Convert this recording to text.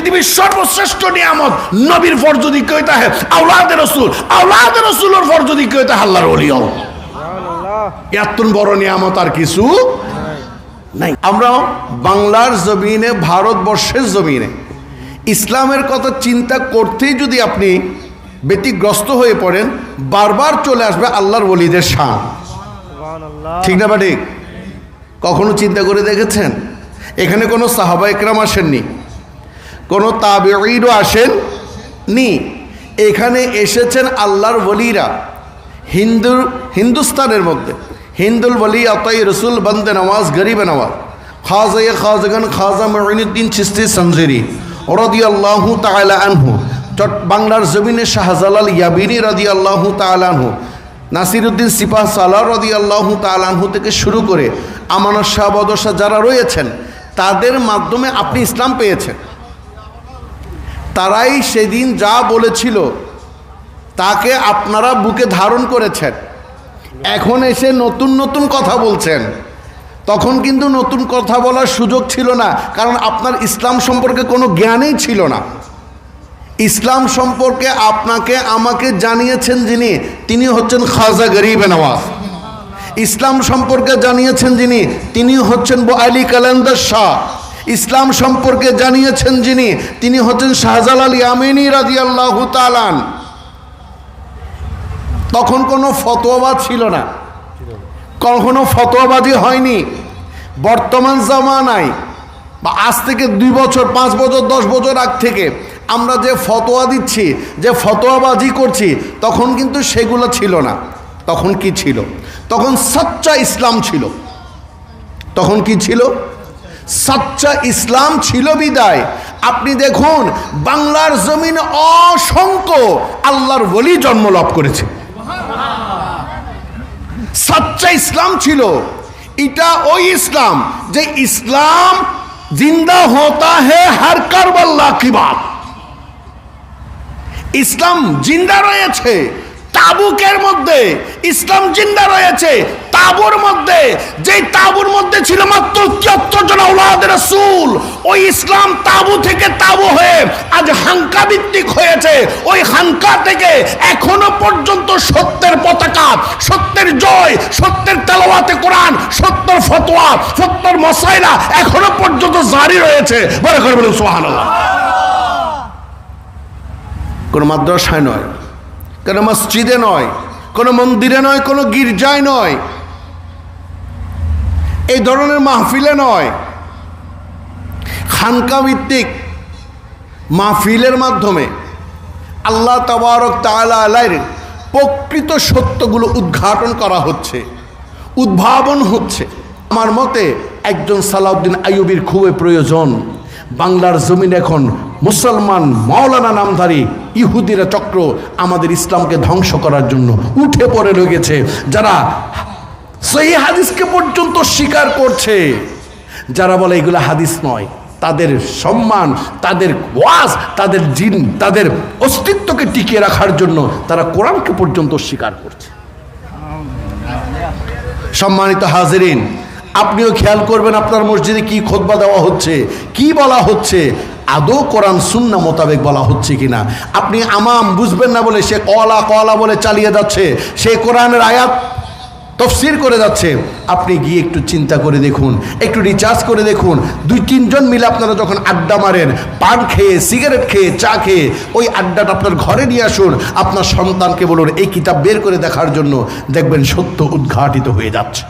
পৃথিবীর সর্বশ্রেষ্ঠ নিয়ামত নবীর ফর যদি কেউ তাহে আওলাদে রসুলের ফর যদি কেউ তাহে আল্লাহর ওলি হও। এত বড় নিয়ামত আর কিছু নাই। আমরা বাংলার জমিনে, ভারতবর্ষের জমিনে ইসলামের কথা চিন্তা করতেই যদি আপনি ব্যতিগ্রস্ত হয়ে পড়েন, বারবার চলে আসবে আল্লাহর ওলিদের শান। ঠিক না বা ঠিক? কখনো চিন্তা করে দেখেছেন? এখানে কোনো সাহাবা ইকরাম আসেননি, কোনো তাবেঈনও আসেননি, এখানে এসেছেন আল্লাহর ওলিরা। হিন্দুস্তানের মধ্যে হিন্দুল ওলি আতাই রসুল বন্দে নওয়াজ গরিবে নওয়াজ খাজাগান খাজা মুঈনুদ্দিন চিশতি সঞ্জেরি রাদিয়াল্লাহু তাআলা আনহু, বাংলার জমিনে শাহজালাল ইয়াবিনী রাদিয়াল্লাহু তাআলা আনহু, নাসিরউদ্দিন সিপাহ সালাহ রাদিয়াল্লাহু তাআলা আনহু থেকে শুরু করে আমানত শাহ বদর শাহ যারা রয়েছেন, তাদের মাধ্যমে আপনি ইসলাম পেয়েছেন। তারাই সেদিন যা বলেছিল তাকে আপনারা বুকে ধারণ করেছেন। এখন এসে নতুন নতুন কথা বলছেন। তখন কিন্তু নতুন কথা বলার সুযোগ ছিল না, কারণ আপনার ইসলাম সম্পর্কে কোনো জ্ঞানই ছিল না। ইসলাম সম্পর্কে আপনাকে আমাকে জানিয়েছেন যিনি, তিনি হচ্ছেন খাজা গরিবে নওয়াজ। ইসলাম সম্পর্কে জানিয়েছেন যিনি, তিনি হচ্ছেন আলী কালান্দার শাহ। ইসলাম সম্পর্কে জানিয়েছেন যিনি, তিনি হচ্ছেন শাহজালাল ইয়ামিনী রাদিয়াল্লাহু তাআলা। তখন কোনো ফতোয়াবাদ ছিল না, কখনো ফতোয়াবাজি হয়নি। বর্তমান জামানায় বা আজ থেকে 2 বছর 5 বছর 10 বছর আগ থেকে আমরা যে ফতোয়া দিচ্ছি, যে ফতোয়াবাজি করছি, তখন কিন্তু সেগুলো ছিল না। তখন কি ছিল? তখন সচ্চা ইসলাম ছিল। তখন কি ছিল? সচ্চা ইসলাম ছিল। বিদায় আপনি দেখুন বাংলার জমিনে অসংখ্য আল্লাহর ওলি জন্ম লাভ করেছে। সচ্চা ইসলাম ছিল। এটা ওই ইসলাম যে ইসলাম জিন্দা হতা হ্যায় হর কারবালা কি বাত। ইসলাম জিন্দা রয়েছে তাবুকের মধ্যে, ইসলাম জিন্দা রয়েছে তাবুর মধ্যে, যে তাবুর মধ্যে ছিল মাত্র 73 জন আওলাদে রাসূল। ওই ইসলাম তাবু থেকে তাবু হয়ে আজ হানকা ভিত্তিক হয়েছে। ওই হানকা থেকে এখনো পর্যন্ত সত্যের পতাকা, সত্যের জয়, সত্যের তেলাওয়াতে কোরআন, সত্যের ফতোয়া, সত্যের মাসাইলা এখনো পর্যন্ত জারি রয়েছে। বলে করে বলুন সুবহানাল্লাহ। কোন মাদ্রাসায় নয়, কোনো মসজিদে নয়, কোনো মন্দিরে নয়, কোনো গির্জায় নয়, এই ধরনের মাহফিলে নয়, খানকা ভিত্তিক মাহফিলের মাধ্যমে আল্লাহ তাবারক তাআলা আলাইহির প্রকৃত সত্যগুলো উদ্ঘাটন করা হচ্ছে, উদ্ভাবন হচ্ছে। আমার মতে একজন সালাউদ্দিন আইয়ুবীর খুবই প্রয়োজন। বাংলার জমিন এখন মুসলমান মাওলানা নামধারী ইহুদিরা চক্র আমাদের ইসলামকে ধ্বংস করার জন্য উঠে পড়ে লেগেছে। যারা সহিহ হাদিসকে পর্যন্ত স্বীকার করছে, যারা বলে এগুলো হাদিস নয়, তাদের সম্মান, তাদের ওয়াজ, তাদের জিন, তাদের অস্তিত্বকে টিকিয়ে রাখার জন্য তারা কোরআনকে পর্যন্ত স্বীকার করছে। সম্মানিত হাজিরিন, আপনিও খেয়াল করবেন আপনার মসজিদে কি খুতবা দেওয়া হচ্ছে, কি বলা হচ্ছে, আদৌ কোরআন সুন্নাহ মোতাবেক বলা হচ্ছে কিনা। আপনি আমাম বুঝবেন না বলে সে কলা কলা বলে চালিয়ে যাচ্ছে, সে কোরআনের আয়াত তফসির করে যাচ্ছে। আপনি গিয়ে একটু চিন্তা করে দেখুন, একটু রিচার্জ করে দেখুন। 2-3 জন মিলে আপনারা যখন আড্ডা মারেন, পান খেয়ে, সিগারেট খেয়ে, চা খেয়ে, ওই আড্ডাটা আপনার ঘরে নিয়ে আসুন। আপনার সন্তানকে বলুন এই কিতাব বের করে দেখার জন্য, দেখবেন সত্য উদ্ঘাটিত হয়ে যাচ্ছে।